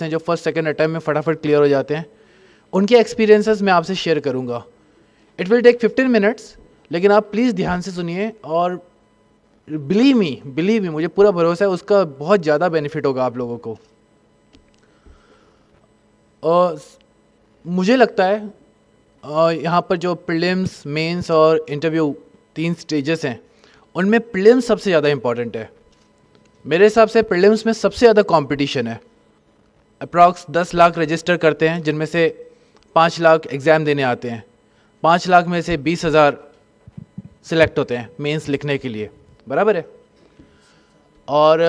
हैं जो first second attempt में फटाफट क्लियर हो जाते हैं, उनके एक्सपीरियंसेस मैं आपसे शेयर करूंगा। इट विल टेक 15 मिनट्स, लेकिन आप प्लीज़ ध्यान से सुनिए और बिलीव मी, मुझे पूरा भरोसा है उसका बहुत ज़्यादा बेनिफिट होगा आप लोगों को। और मुझे लगता है यहाँ पर जो प्रीलिम्स, मेंस और इंटरव्यू 3 स्टेजेस हैं, उनमें प्रीलिम्स सबसे ज़्यादा इम्पॉर्टेंट है। मेरे हिसाब से प्रीलिम्स में सबसे ज़्यादा कंपटीशन है। अप्रॉक्स 10 लाख रजिस्टर करते हैं, जिनमें से 5 लाख एग्ज़ाम देने आते हैं। 5 लाख में से 20,000 सिलेक्ट होते हैं मेंस लिखने के लिए, बराबर है। और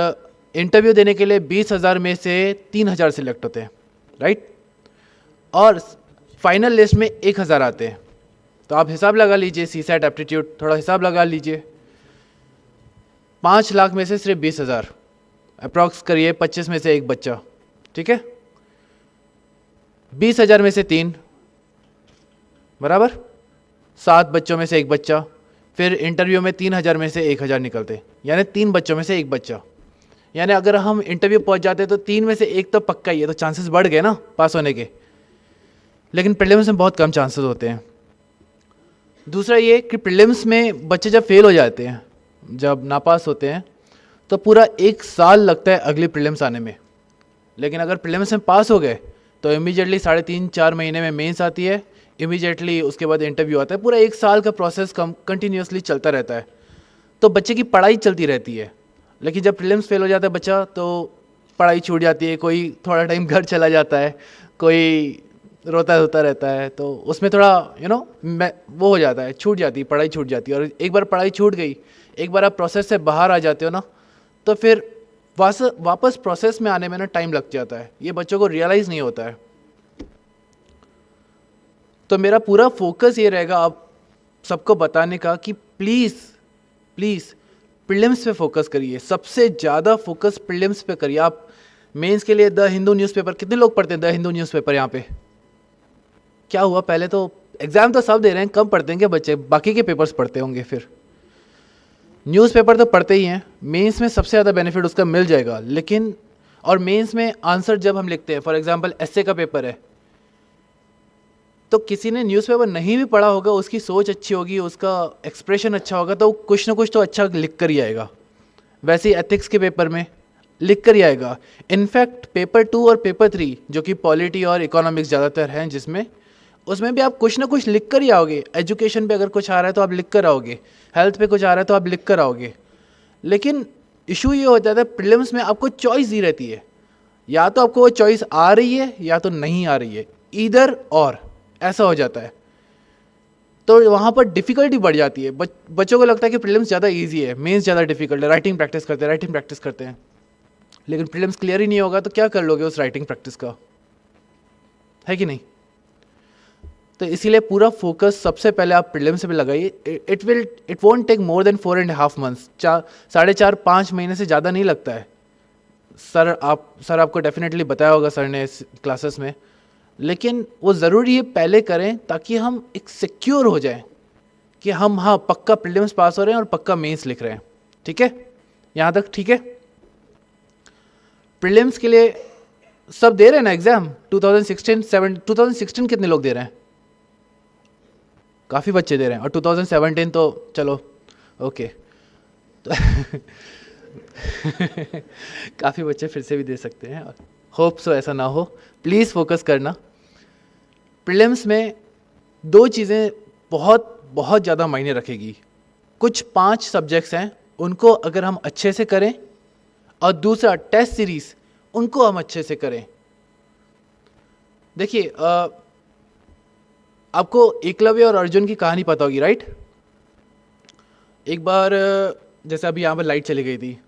इंटरव्यू देने के लिए 20,000 में से 3,000 सिलेक्ट होते हैं, राइट। और फाइनल लिस्ट में 1,000 आते हैं। तो आप हिसाब लगा लीजिए, सीसैट एप्टीट्यूड थोड़ा हिसाब लगा लीजिए। 5 लाख में से सिर्फ 20,000, अप्रॉक्स करिए 25 में से एक बच्चा, ठीक है। 20,000 में से 3, बराबर 7 बच्चों में से एक बच्चा। फिर इंटरव्यू में 3,000 में से 1,000 निकलते, यानी 3 बच्चों में से एक बच्चा। यानी अगर हम इंटरव्यू पहुंच जाते तो 3 में से एक तो पक्का ही है, तो चांसेस बढ़ गए ना पास होने के। लेकिन प्रीलिम्स में बहुत कम चांसेस होते हैं। दूसरा ये कि प्रीलिम्स में बच्चे जब फेल हो जाते हैं, जब नापास होते हैं, तो पूरा 1 साल लगता है अगली प्रीलिम्स आने में। लेकिन अगर प्रीलिम्स में पास हो गए तो इमीडिएटली 3.5-4 महीने में मेंस आती है, इमीडिएटली उसके बाद इंटरव्यू आता है। पूरा 1 साल का प्रोसेस कंटिन्यूसली चलता रहता है, तो बच्चे की पढ़ाई चलती रहती है। लेकिन जब प्रीलिम्स फेल हो जाता है बच्चा, तो पढ़ाई छूट जाती है, कोई थोड़ा टाइम घर चला जाता है, कोई रोता धोता रहता है, तो उसमें थोड़ा वो हो जाता है, छूट जाती है, पढ़ाई छूट जाती है। और एक बार पढ़ाई छूट गई, एक बार आप प्रोसेस से बाहर आ जाते हो ना, तो फिर वापस प्रोसेस में आने में ना टाइम लग जाता है। ये बच्चों को रियलाइज़ नहीं होता है। तो मेरा पूरा फोकस ये रहेगा आप सबको बताने का कि प्लीज़ प्रीलिम्स पे फोकस करिए, सबसे ज़्यादा फोकस प्रीलिम्स पे करिए। आप मेंस के लिए द हिंदू न्यूज़पेपर, कितने लोग पढ़ते हैं द हिंदू न्यूज़पेपर यहाँ पे? क्या हुआ, पहले तो एग्ज़ाम तो सब दे रहे हैं, कम पढ़ते हैं क्या बच्चे? बाकी के पेपर्स पढ़ते होंगे। फिर न्यूज़पेपर तो पढ़ते ही हैं। मेंस में सबसे ज़्यादा बेनिफिट उसका मिल जाएगा। लेकिन और मेंस में आंसर जब हम लिखते हैं, फॉर एग्जांपल एस्से का पेपर है, तो किसी ने न्यूज़पेपर नहीं भी पढ़ा होगा, उसकी सोच अच्छी होगी, उसका एक्सप्रेशन अच्छा होगा, तो कुछ ना कुछ तो अच्छा लिख कर ही आएगा। वैसे ही एथिक्स के पेपर में लिख कर ही आएगा। इनफैक्ट पेपर 2 और पेपर 3 जो कि पॉलिटी और इकोनॉमिक्स ज़्यादातर हैं, जिसमें उसमें भी आप कुछ ना कुछ लिख कर ही आओगे। एजुकेशन पे अगर कुछ आ रहा है तो आप लिख कर आओगे, हेल्थ पे कुछ आ रहा है तो आप लिख कर आओगे। लेकिन इशू ये हो जाता है, प्रीलिम्स में आपको चॉइस दी रहती है, या तो आपको वो चॉइस आ रही है या तो नहीं आ रही है, ईदर और ऐसा हो जाता है। तो वहाँ पर डिफ़िकल्टी बढ़ जाती है। बच्चों को लगता है कि प्रीलिम्स ज़्यादा इजी है, मेंस ज़्यादा डिफिकल्ट है। राइटिंग प्रैक्टिस करते हैं, लेकिन प्रीलिम्स क्लियर ही नहीं होगा तो क्या कर लोगे उस राइटिंग प्रैक्टिस का, है कि नहीं? तो इसीलिए पूरा फोकस सबसे पहले आप प्रीलिम्स पे लगाइए। It won't take more than 4.5 months, 4.5 महीने से ज़्यादा नहीं लगता है। सर आपको डेफिनेटली बताया होगा सर ने इस क्लासेस में। लेकिन वो ज़रूरी है पहले करें, ताकि हम एक सिक्योर हो जाएं कि हम हाँ पक्का प्रीलिम्स पास हो रहे हैं और पक्का मेंस लिख रहे हैं। ठीक है, यहाँ तक ठीक है? प्रीलिम्स के लिए सब दे रहे हैं ना एग्ज़ाम? 2016 कितने लोग दे रहे हैं? काफ़ी बच्चे दे रहे हैं। और 2017 तो चलो ओके, तो काफ़ी बच्चे फिर से भी दे सकते हैं। होप सो ऐसा ना हो। प्लीज़ फोकस करना। प्रीलिम्स में 2 चीज़ें बहुत ज़्यादा मायने रखेगी। कुछ 5 सब्जेक्ट्स हैं, उनको अगर हम अच्छे से करें, और दूसरा टेस्ट सीरीज़, उनको हम अच्छे से करें। देखिए आपको एकलव्य और अर्जुन की कहानी पता होगी, राइट? एक बार जैसे अभी यहाँ पर लाइट चली गई थी,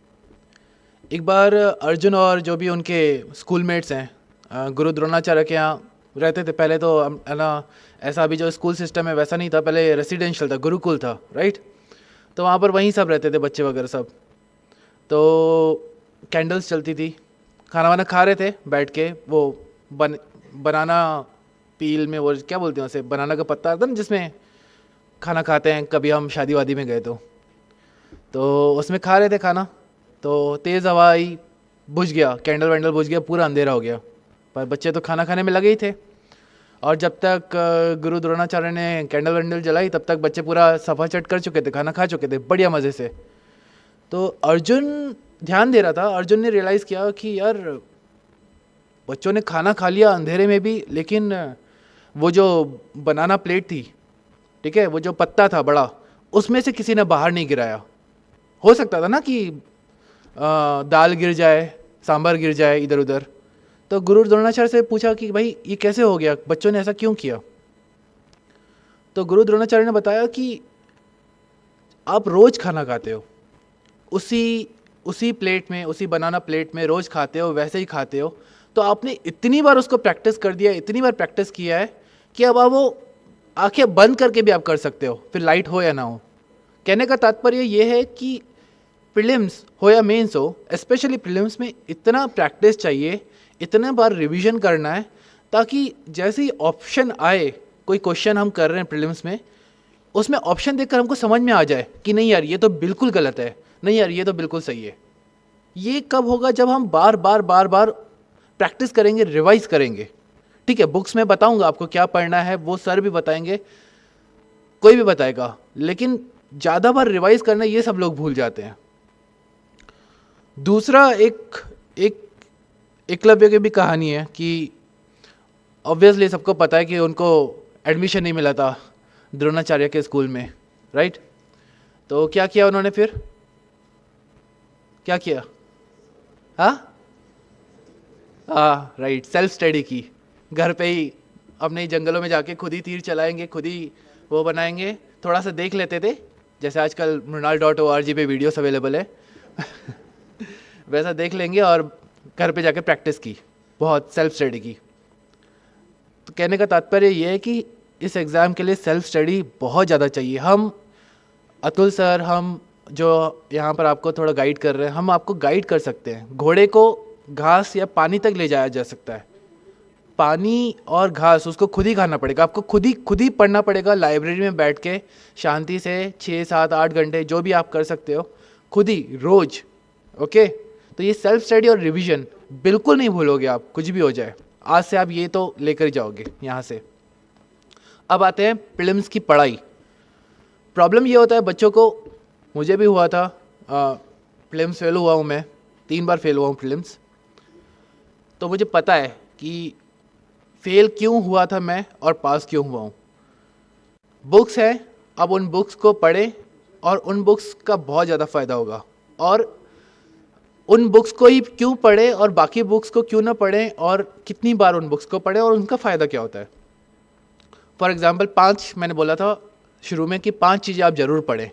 एक बार अर्जुन और जो भी उनके स्कूलमेट्स हैं, गुरु द्रोणाचार्य के यहाँ रहते थे। पहले तो है ना, ऐसा अभी जो स्कूल सिस्टम है वैसा नहीं था, पहले रेसिडेंशियल था, गुरुकुल था, राइट? तो वहाँ पर वहीं सब रहते थे, बच्चे वगैरह सब। तो कैंडल्स चलती थी, खाना वाना खा रहे थे बैठ के। वो बनाना पील में, वो क्या बोलते हैं उसे, बनाना का पत्ता आता है ना जिसमें खाना खाते हैं, कभी हम शादी वादी में गए तो उसमें खा रहे थे खाना। तो तेज़ हवा आई, बुझ गया, कैंडल वैंडल बुझ गया, पूरा अंधेरा हो गया। पर बच्चे तो खाना खाने में लगे ही थे। और जब तक गुरु द्रोणाचार्य ने कैंडल वैंडल जलाई तब तक बच्चे पूरा सफ़ा चट कर चुके थे, खाना खा चुके थे बढ़िया मज़े से। तो अर्जुन ध्यान दे रहा था। अर्जुन ने रियलाइज़ किया कि यार बच्चों ने खाना खा लिया अंधेरे में भी, लेकिन वो जो बनाना प्लेट थी, ठीक है, वो जो पत्ता था बड़ा, उसमें से किसी ने बाहर नहीं गिराया। हो सकता था ना कि दाल गिर जाए, सांभर गिर जाए इधर उधर। तो गुरु द्रोणाचार्य से पूछा कि भाई ये कैसे हो गया, बच्चों ने ऐसा क्यों किया। तो गुरु द्रोणाचार्य ने बताया कि आप रोज खाना खाते हो, उसी प्लेट में, उसी बनाना प्लेट में रोज खाते हो, वैसे ही खाते हो। तो आपने इतनी बार उसको प्रैक्टिस कर दिया, इतनी बार प्रैक्टिस किया है कि अब आप वो आंखें बंद करके भी आप कर सकते हो, फिर लाइट हो या ना हो। कहने का तात्पर्य ये है कि प्रीलिम्स हो या मेंस हो, स्पेशली प्रीलिम्स में इतना प्रैक्टिस चाहिए, इतने बार रिवीजन करना है, ताकि जैसे ही ऑप्शन आए, कोई क्वेश्चन हम कर रहे हैं प्रीलिम्स में, उसमें ऑप्शन देखकर हमको समझ में आ जाए कि नहीं यार ये तो बिल्कुल गलत है, नहीं यार ये तो बिल्कुल सही है। ये कब होगा? जब हम बार बार प्रैक्टिस करेंगे, रिवाइज करेंगे। ठीक है, बुक्स में बताऊंगा आपको क्या पढ़ना है, वो सर भी बताएंगे, कोई भी बताएगा, लेकिन ज़्यादा बार रिवाइज करना ये सब लोग भूल जाते हैं। दूसरा एक एकलव्य की भी कहानी है कि ऑब्वियसली सबको पता है कि उनको एडमिशन नहीं मिला था द्रोणाचार्य के स्कूल में, राइट? तो क्या किया उन्होंने फिर? क्या किया? राइट, सेल्फ स्टडी की। घर पे ही अपने जंगलों में जाके खुद ही तीर चलाएंगे, खुद ही वो बनाएंगे, थोड़ा सा देख लेते थे, जैसे आजकल mrinal.org पे वीडियोस अवेलेबल है वैसा देख लेंगे और घर पे जाके प्रैक्टिस की, बहुत सेल्फ स्टडी की। तो कहने का तात्पर्य ये है कि इस एग्ज़ाम के लिए सेल्फ स्टडी बहुत ज़्यादा चाहिए। हम अतुल सर, हम जो यहाँ पर आपको थोड़ा गाइड कर रहे हैं, हम आपको गाइड कर सकते हैं। घोड़े को घास या पानी तक ले जाया जा सकता है, पानी और घास उसको खुद ही खाना पड़ेगा, आपको खुद ही पढ़ना पड़ेगा, लाइब्रेरी में बैठ के शांति से 6, 7, 8 घंटे जो भी आप कर सकते हो, खुद ही रोज। ओके, तो ये सेल्फ स्टडी और रिवीजन बिल्कुल नहीं भूलोगे आप, कुछ भी हो जाए। आज से आप ये तो लेकर ही जाओगे यहाँ से। अब आते हैं प्रीलिम्स की पढ़ाई। प्रॉब्लम ये होता है बच्चों को, मुझे भी हुआ था, प्रीलिम्स फेल हुआ हूँ मैं, 3 बार फेल हुआ हूँ प्रीलिम्स। तो मुझे पता है कि फेल क्यों हुआ था मैं और पास क्यों हुआ हूँ। बुक्स हैं, अब उन बुक्स को पढ़ें और उन बुक्स का बहुत ज़्यादा फ़ायदा होगा। और उन बुक्स को ही क्यों पढ़ें और बाकी बुक्स को क्यों ना पढ़ें, और कितनी बार उन बुक्स को पढ़ें और उनका फ़ायदा क्या होता है। फॉर एग्ज़ाम्पल 5 मैंने बोला था शुरू में कि 5 चीज़ें आप ज़रूर पढ़ें,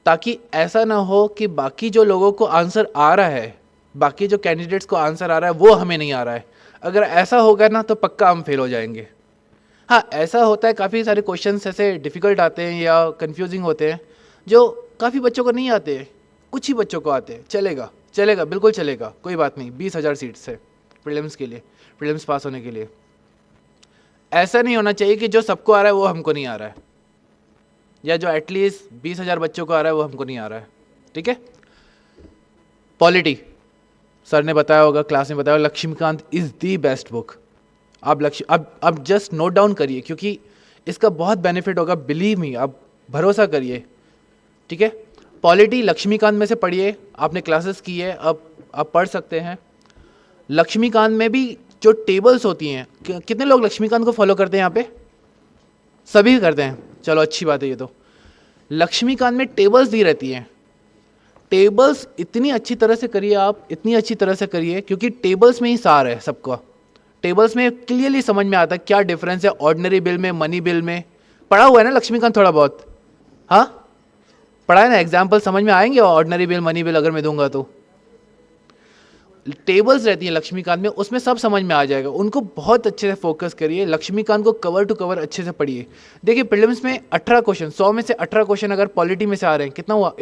ताकि ऐसा ना हो कि बाकी जो लोगों को आंसर आ रहा है, बाकी जो कैंडिडेट्स को आंसर आ रहा है वो हमें नहीं आ रहा है। अगर ऐसा होगा ना तो पक्का हम फेल हो जाएंगे। हाँ, ऐसा होता है, काफ़ी सारे क्वेश्चंस ऐसे डिफ़िकल्ट आते हैं या कंफ्यूजिंग होते हैं जो काफ़ी बच्चों को नहीं आते हैं, कुछ ही बच्चों को आते हैं। चलेगा बिल्कुल चलेगा, कोई बात नहीं। 20,000 सीट्स है प्रीलिम्स के लिए, प्रीलिम्स पास होने के लिए। ऐसा नहीं होना चाहिए कि जो सबको आ रहा है वो हमको नहीं आ रहा है, या जो एटलीस्ट 20,000 बच्चों को आ रहा है वो हमको नहीं आ रहा है। ठीक है। पॉलिटी, सर ने बताया होगा, क्लास में बताया, Laxmikanth is the best book. अब जस्ट नोट डाउन करिए, क्योंकि इसका बहुत बेनिफिट होगा, बिलीव मी, आप भरोसा करिए। ठीक है। पॉलिटी लक्ष्मीकांत में से पढ़िए, आपने क्लासेस की है, अब आप पढ़ सकते हैं। लक्ष्मीकांत में भी जो टेबल्स होती हैं, कितने लोग लक्ष्मीकांत को फॉलो करते हैं यहाँ पे? सभी करते हैं, चलो अच्छी बात है। ये तो लक्ष्मीकांत में टेबल्स दी रहती हैं। टेबल्स इतनी अच्छी तरह से करिए आप, इतनी अच्छी तरह से करिए, क्योंकि टेबल्स में ही सार है सबका। टेबल्स में क्लियरली समझ में आता है क्या डिफरेंस है ऑर्डिनरी बिल में, मनी बिल में। पढ़ा हुआ है ना लक्ष्मीकांत थोड़ा बहुत? हाँ, पढ़ा है ना। एग्जाम्पल समझ में आएंगे ऑर्डिनरी बिल, मनी बिल अगर मैं दूंगा तो। टेबल्स रहती हैं लक्ष्मीकांत में, उसमें सब समझ में आ जाएगा। उनको बहुत अच्छे से फोकस करिए, लक्ष्मीकांत को कवर टू कवर अच्छे से पढ़िए। देखिए प्रीलिम्स में 18 क्वेश्चन, 100 में से 18 क्वेश्चन अगर पॉलिटी में से आ रहे हैं, कितना हुआ?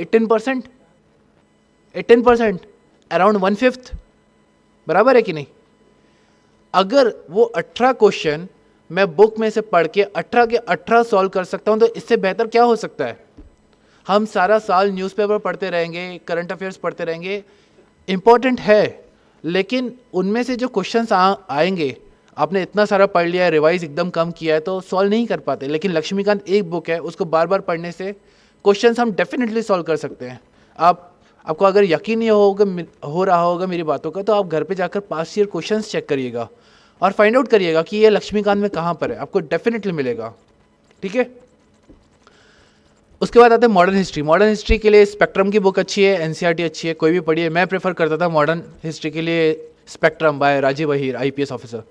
18%, अराउंड 1/5, बराबर है कि नहीं? अगर वो 18 क्वेश्चन मैं बुक में से पढ़ के 18 के 18 सॉल्व कर सकता हूं, तो इससे बेहतर क्या हो सकता है? हम सारा साल न्यूज़पेपर पढ़ते रहेंगे, करंट अफेयर्स पढ़ते रहेंगे, इंपॉर्टेंट है, लेकिन उनमें से जो क्वेश्चंस आएंगे, आपने इतना सारा पढ़ लिया है, रिवाइज एकदम कम किया है, तो सॉल्व नहीं कर पाते। लेकिन लक्ष्मीकांत एक बुक है, उसको बार बार पढ़ने से क्वेश्चंस हम डेफिनेटली सॉल्व कर सकते हैं। आपको अगर यकीन नहीं हो रहा होगा मेरी बातों का, तो आप घर पे जाकर पास्ट ईयर क्वेश्चंस चेक करिएगा और फाइंड आउट करिएगा कि ये लक्ष्मीकांत में कहाँ पर है, आपको डेफिनेटली मिलेगा। ठीक है। उसके बाद आते हैं मॉडर्न हिस्ट्री। मॉडर्न हिस्ट्री के लिए स्पेक्ट्रम की बुक अच्छी है, एनसीईआरटी अच्छी है, कोई भी पढ़िए। मैं प्रेफर करता था मॉडर्न हिस्ट्री के लिए Spectrum by Rajiv Ahir, IPS officer.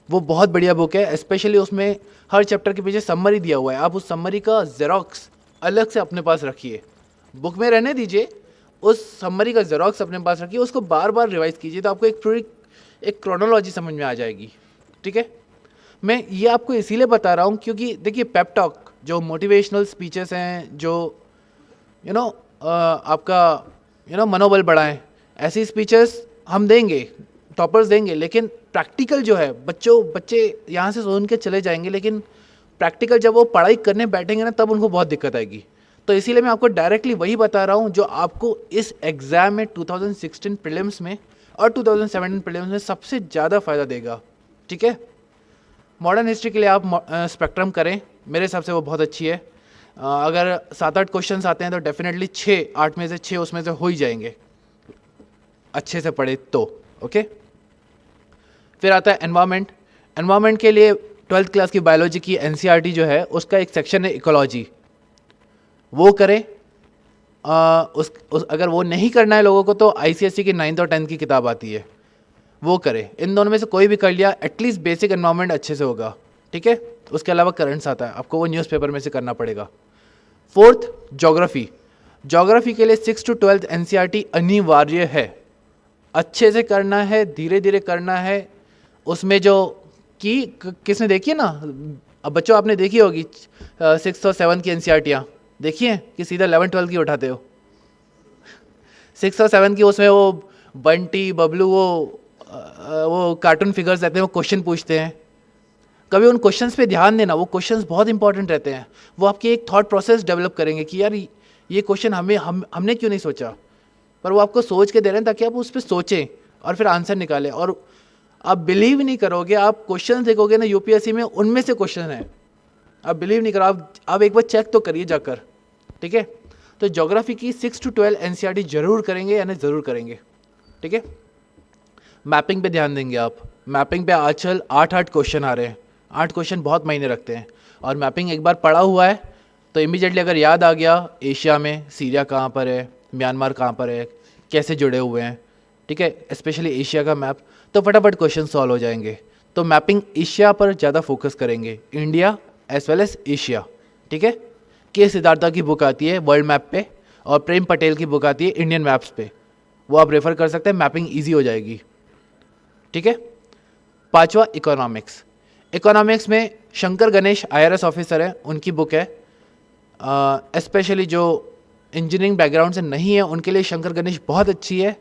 वो बहुत बढ़िया बुक है, स्पेशली उसमें हर चैप्टर के पीछे समरी दिया हुआ है। आप उस समरी का जेरोक्स अलग से अपने पास रखिए, बुक में रहने दीजिए, उस समरी का जेरोक्स अपने पास रखिए, उसको बार बार रिवाइज कीजिए, तो आपको एक पूरी एक क्रोनोलॉजी समझ में आ जाएगी। ठीक है। मैं ये आपको इसीलिए बता रहा हूँ क्योंकि देखिए पेप टॉक, जो मोटिवेशनल स्पीचेस हैं, जो आपका मनोबल बढ़ाएं, ऐसी स्पीचेस हम देंगे, टॉपर्स देंगे, लेकिन प्रैक्टिकल जो है बच्चे यहाँ से सुन के चले जाएंगे, लेकिन प्रैक्टिकल जब वो पढ़ाई करने बैठेंगे ना, तब उनको बहुत दिक्कत आएगी। तो इसीलिए मैं आपको डायरेक्टली वही बता रहा हूँ जो आपको इस एग्ज़ाम में 2016 प्रीलिम्स में और 2017 प्रीलिम्स में सबसे ज़्यादा फ़ायदा देगा। ठीक है। मॉडर्न हिस्ट्री के लिए आप स्पेक्ट्रम करें, मेरे हिसाब से वो बहुत अच्छी है। अगर 7-8 क्वेश्चंस आते हैं तो डेफिनेटली 6-8 में से 6 उसमें से हो ही जाएंगे, अच्छे से पढ़े तो। ओके। फिर आता है एनवायरनमेंट। एनवायरनमेंट के लिए 12th क्लास की बायोलॉजी की एनसीईआरटी जो है, उसका एक सेक्शन है इकोलॉजी, वो करें। अगर वो नहीं करना है लोगों को, तो आईसीएसई की 9th और 10th की किताब आती है, वो करें। इन दोनों में से कोई भी कर लिया, एटलीस्ट बेसिक एनवायरनमेंट अच्छे से होगा। ठीक है। उसके अलावा करंट्स आता है, आपको वो न्यूज़पेपर में से करना पड़ेगा। 4th geography. ज्योग्राफी के लिए 6 to 12th एनसीईआरटी अनिवार्य है, अच्छे से करना है, धीरे धीरे करना है। उसमें जो किसने देखी है ना, अब बच्चों आपने देखी होगी 6th और 7th की एनसीईआरटियाँ देखिए, कि सीधा 11th-12th की उठाते हो। 6th और 7th की उसमें वो बंटी बबलू वो कार्टून फिगर्स रहते हैं, वो क्वेश्चन पूछते हैं। कभी उन क्वेश्चंस पे ध्यान देना, वो क्वेश्चंस बहुत इंपॉर्टेंट रहते हैं। वो आपकी एक थॉट प्रोसेस डेवलप करेंगे कि यार ये क्वेश्चन हमने क्यों नहीं सोचा, पर वो आपको सोच के दे रहे हैं ताकि आप उस पर सोचें और फिर आंसर निकालें। और आप बिलीव नहीं करोगे, आप क्वेश्चन देखोगे ना यूपीएससी में, उनमें से क्वेश्चन है, आप बिलीव नहीं करो, आप एक बार चेक तो करिए जाकर। ठीक है। तो ज्योग्राफी की 6 to 12 एनसीईआरटी जरूर करेंगे, यानी ज़रूर करेंगे। ठीक है। मैपिंग पे ध्यान देंगे आप। मैपिंग पे आजकल 8-8 क्वेश्चन आ रहे हैं, 8 क्वेश्चन बहुत मायने रखते हैं। और मैपिंग एक बार पढ़ा हुआ है तो इमीडिएटली अगर याद आ गया, एशिया में सीरिया कहाँ पर है, म्यांमार कहाँ पर है, कैसे जुड़े हुए हैं, ठीक है, स्पेशली एशिया का मैप, तो फटाफट क्वेश्चन सॉल्व हो जाएंगे। तो मैपिंग एशिया पर ज़्यादा फोकस करेंगे, India as well as Asia. ठीक है। के सिद्धार्था की बुक आती है वर्ल्ड मैप पे, और प्रेम पटेल की बुक आती है इंडियन मैप्स पे, वो आप रेफर कर सकते हैं, मैपिंग ईजी हो जाएगी। ठीक है। 5वां इकोनॉमिक्स। इकोनॉमिक्स में शंकर गणेश IRS ऑफिसर है, उनकी बुक है। स्पेशली जो इंजीनियरिंग बैकग्राउंड से नहीं है उनके लिए शंकर गणेश बहुत अच्छी है।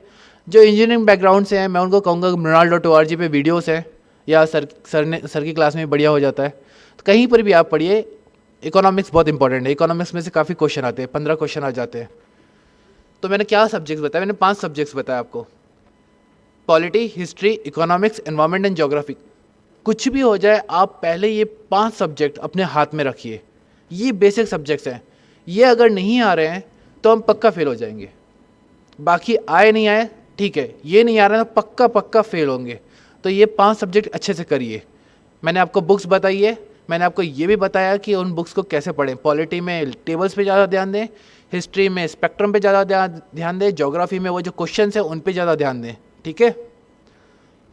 जो इंजीनियरिंग बैकग्राउंड से हैं, मैं उनको कहूँगा mrinal.org पे वीडियोस हैं, या सर की क्लास में बढ़िया हो जाता है, तो कहीं पर भी आप पढ़िए। इकोनॉमिक्स बहुत इंपॉर्टेंट है, इकोनॉमिक्स में से काफ़ी क्वेश्चन आते हैं, 15 क्वेश्चन आ जाते हैं। तो मैंने क्या सब्जेक्ट्स बताया, मैंने 5 सब्जेक्ट्स बताया आपको, polity, history, economics, environment and geography. कुछ भी हो जाए, आप पहले ये 5 सब्जेक्ट अपने हाथ में रखिए, ये बेसिक सब्जेक्ट्स हैं। ये अगर नहीं आ रहे हैं तो हम पक्का फेल हो जाएंगे। बाकी आए नहीं आए ठीक है, ये नहीं आ रहा है तो पक्का पक्का फेल होंगे। तो ये 5 सब्जेक्ट अच्छे से करिए। मैंने आपको बुक्स बताई है, मैंने आपको ये भी बताया कि उन बुक्स को कैसे पढ़ें। पॉलिटी में टेबल्स पे ज़्यादा ध्यान दें, हिस्ट्री में स्पेक्ट्रम पे ज़्यादा ध्यान दें, ज्योग्राफी में वो जो क्वेश्चन है उन पे ज़्यादा ध्यान दें। ठीक है,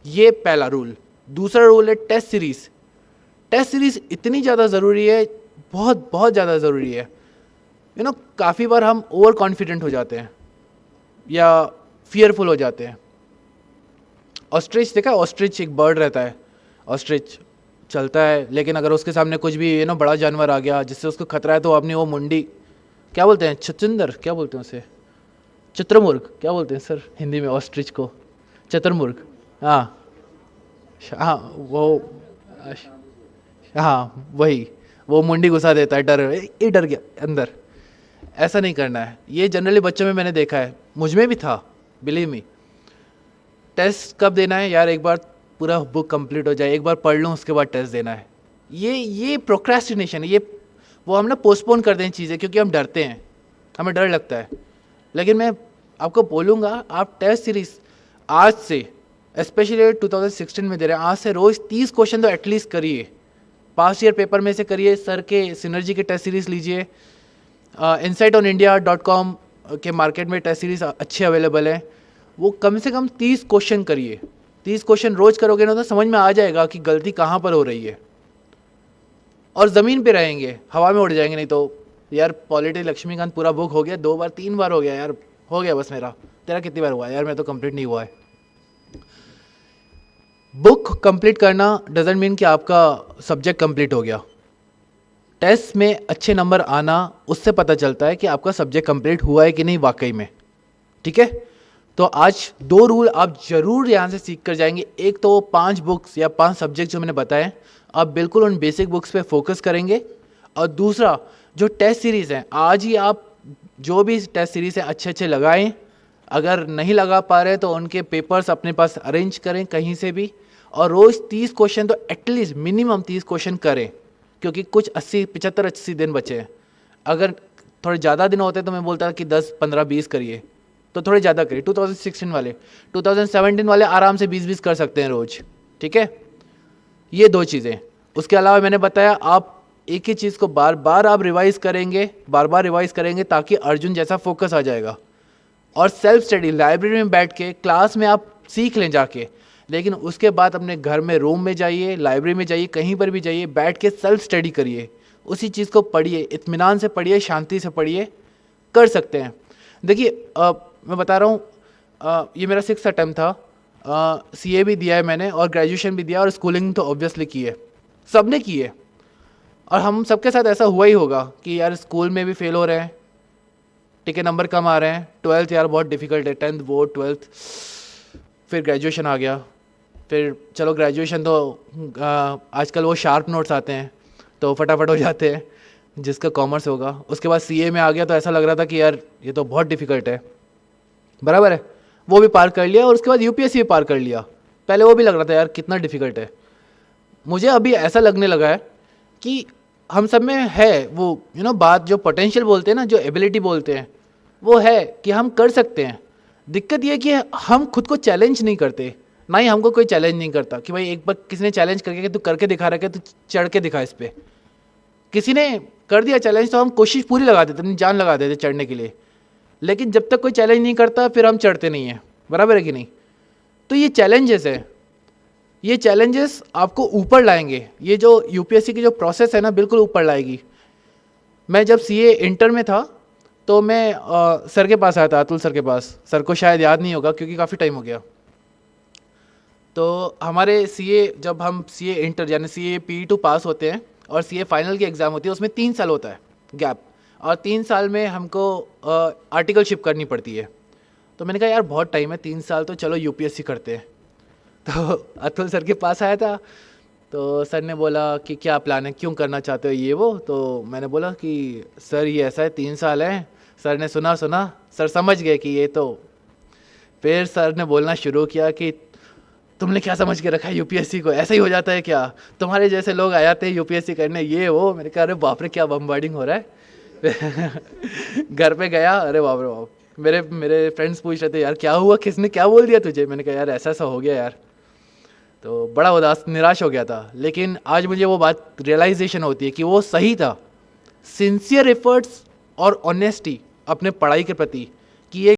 ये पहला रूल। दूसरा रूल है टेस्ट सीरीज़। टेस्ट सीरीज़ इतनी ज़्यादा ज़रूरी है, बहुत बहुत ज़्यादा ज़रूरी है। काफ़ी बार हम ओवर कॉन्फिडेंट हो जाते हैं या फियरफुल हो जाते हैं। ऑस्ट्रिच देखा, ऑस्ट्रिच एक बर्ड रहता है, ऑस्ट्रिच चलता है, लेकिन अगर उसके सामने कुछ भी बड़ा जानवर आ गया जिससे उसको खतरा है, तो अपनी वो मुंडी, क्या बोलते हैं, छचिंदर, क्या बोलते हैं उसे, चतुर्मुर्ग, क्या बोलते हैं सर हिंदी में ऑस्ट्रिच को, चतुर्मुर्ग, हाँ हाँ वही, वो मुंडी घुसा देता है, डर गया अंदर। ऐसा नहीं करना है। ये जनरली बच्चों में मैंने देखा है, मुझ में भी था, बिलीव मी। टेस्ट कब देना है यार, एक बार पूरा बुक कंप्लीट हो जाए, एक बार पढ़ लूँ उसके बाद टेस्ट देना है। ये प्रोक्रेस्टिनेशन है, ये वो हम ना पोस्टपोन कर दें चीज़ें क्योंकि हम डरते हैं, हमें डर लगता है। लेकिन मैं आपको बोलूँगा, आप टेस्ट सीरीज़ आज से, स्पेशली 2016 में दे रहे हैं, आज से रोज़ 30 क्वेश्चन तो एटलीस्ट करिए। पास्ट ईयर पेपर में से करिए, सर के सिनर्जी के टेस्ट सीरीज़ लीजिए, insightonIndia.com के मार्केट में टेस्ट सीरीज़ अच्छे अवेलेबल हैं, वो कम से कम 30 क्वेश्चन करिए। 30 क्वेश्चन रोज़ करोगे ना तो समझ में आ जाएगा कि गलती कहाँ पर हो रही है। और ज़मीन पे रहेंगे, हवा में उड़ जाएंगे नहीं तो। यार पॉलिटी लक्ष्मीकांत पूरा बुक हो गया, 2 बार 3 बार हो गया यार, हो गया बस मेरा। तेरा कितनी बार हुआ यार? मैं तो कंप्लीट नहीं हुआ है। बुक कंप्लीट करना डजेंट मीन कि आपका सब्जेक्ट कंप्लीट हो गया। टेस्ट में अच्छे नंबर आना, उससे पता चलता है कि आपका सब्जेक्ट कंप्लीट हुआ है कि नहीं वाकई में। ठीक है, तो आज 2 रूल आप ज़रूर यहाँ से सीख कर जाएंगे। एक तो 5 बुक्स या 5 सब्जेक्ट जो मैंने बताए, आप बिल्कुल उन बेसिक बुक्स पे फोकस करेंगे। और दूसरा, जो टेस्ट सीरीज़ हैं, आज ही आप जो भी टेस्ट सीरीज़ हैं अच्छे लगाएं। अगर नहीं लगा पा रहे तो उनके पेपर्स अपने पास अरेंज करें कहीं से भी, और रोज़ 30 क्वेश्चन तो एटलीस्ट मिनिमम 30 क्वेश्चन करें, क्योंकि कुछ 75-80 दिन बचे हैं। अगर थोड़े ज़्यादा दिन होते तो मैं बोलता कि 10, 15, 20 करिए, तो थोड़े ज़्यादा करिए। 2016 वाले, 2017 वाले आराम से 20-20 कर सकते हैं रोज़। ठीक है, ये 2 चीज़ें। उसके अलावा मैंने बताया, आप एक ही चीज़ को बार बार आप रिवाइज़ करेंगे, बार बार रिवाइज़ करेंगे, ताकि अर्जुन जैसा फोकस आ जाएगा। और सेल्फ स्टडी, लाइब्रेरी में बैठ के क्लास में आप सीख लें जाके, लेकिन उसके बाद अपने घर में रूम में जाइए, लाइब्रेरी में जाइए, कहीं पर भी जाइए, बैठ के सेल्फ स्टडी करिए। उसी चीज़ को पढ़िए, इत्मीनान से पढ़िए, शांति से पढ़िए, कर सकते हैं। देखिए मैं बता रहा हूँ, ये मेरा 6th अटेम्प्ट था। CA भी दिया है मैंने, और ग्रेजुएशन भी दिया, और स्कूलिंग तो ऑब्वियसली की है, सब ने की है। और हम सबके साथ ऐसा हुआ ही होगा कि यार स्कूल में भी फेल हो रहे हैं, ठीक है, नंबर कम आ रहे हैं। 12th यार बहुत डिफ़िकल्ट है, 10th बोर्ड, 12th, फिर ग्रेजुएशन आ गया। फिर चलो ग्रेजुएशन तो आजकल वो शार्प नोट्स आते हैं तो फटाफट हो जाते हैं, जिसका कॉमर्स होगा। उसके बाद CA में आ गया तो ऐसा लग रहा था कि यार ये तो बहुत डिफ़िकल्ट है, बराबर है, वो भी पार कर लिया। और उसके बाद UPSC भी पार कर लिया। पहले वो भी लग रहा था यार कितना डिफ़िकल्ट है। मुझे अभी ऐसा लगने लगा है कि हम सब में है वो बात, जो पोटेंशियल बोलते हैं ना, जो एबिलिटी बोलते हैं, वो है कि हम कर सकते हैं। दिक्कत ये कि हम खुद को चैलेंज नहीं करते, ना ही हमको कोई चैलेंज नहीं करता कि भाई एक बार किसी ने चैलेंज करके कि तू करके दिखा रहा है, तू चढ़ के दिखा इस पर। किसी ने कर दिया चैलेंज तो हम कोशिश पूरी लगा देते, अपनी जान लगा देते चढ़ने के लिए। लेकिन जब तक कोई चैलेंज नहीं करता फिर हम चढ़ते नहीं हैं, बराबर है कि नहीं? तो ये चैलेंजेस है, ये चैलेंजेस आपको ऊपर लाएंगे। ये जो UPSC की जो प्रोसेस है ना, बिल्कुल ऊपर लाएगी। मैं जब CA इंटर में था तो मैं सर के पास आया था, अतुल सर के पास। सर को शायद याद नहीं होगा क्योंकि काफ़ी टाइम हो गया। तो हमारे CA, जब हम CA इंटर यानी CA PE2 पास होते हैं और CA फाइनल की एग्ज़ाम होती है, उसमें 3 साल होता है गैप, और 3 साल में हमको आर्टिकलशिप करनी पड़ती है। तो मैंने कहा यार बहुत टाइम है, 3 साल, तो चलो UPSC करते हैं। तो अतुल सर के पास आया था, तो सर ने बोला कि क्या प्लान है, क्यों करना चाहते हो ये वो। तो मैंने बोला कि सर ये ऐसा है, 3 साल है। सर ने सुना, सर समझ गए कि ये तो। फिर सर ने बोलना शुरू किया कि तुमने क्या समझ के रखा है UPSC को, ऐसा ही हो जाता है क्या? तुम्हारे जैसे लोग आ जाते हैं UPSC करने, ये वो। मैंने कहा अरे बाप रे, क्या बमबार्डिंग हो रहा है। घर पे गया, अरे बाप रे बाप, मेरे फ्रेंड्स पूछ रहे थे यार क्या हुआ, किसने क्या बोल दिया तुझे? मैंने कहा यार ऐसा ऐसा हो गया यार। तो बड़ा उदास, निराश हो गया था। लेकिन आज मुझे वो बात रियलाइजेशन होती है कि वो सही था। सिंसियर एफर्ट्स और ऑनेस्टी अपने पढ़ाई के प्रति, कि ये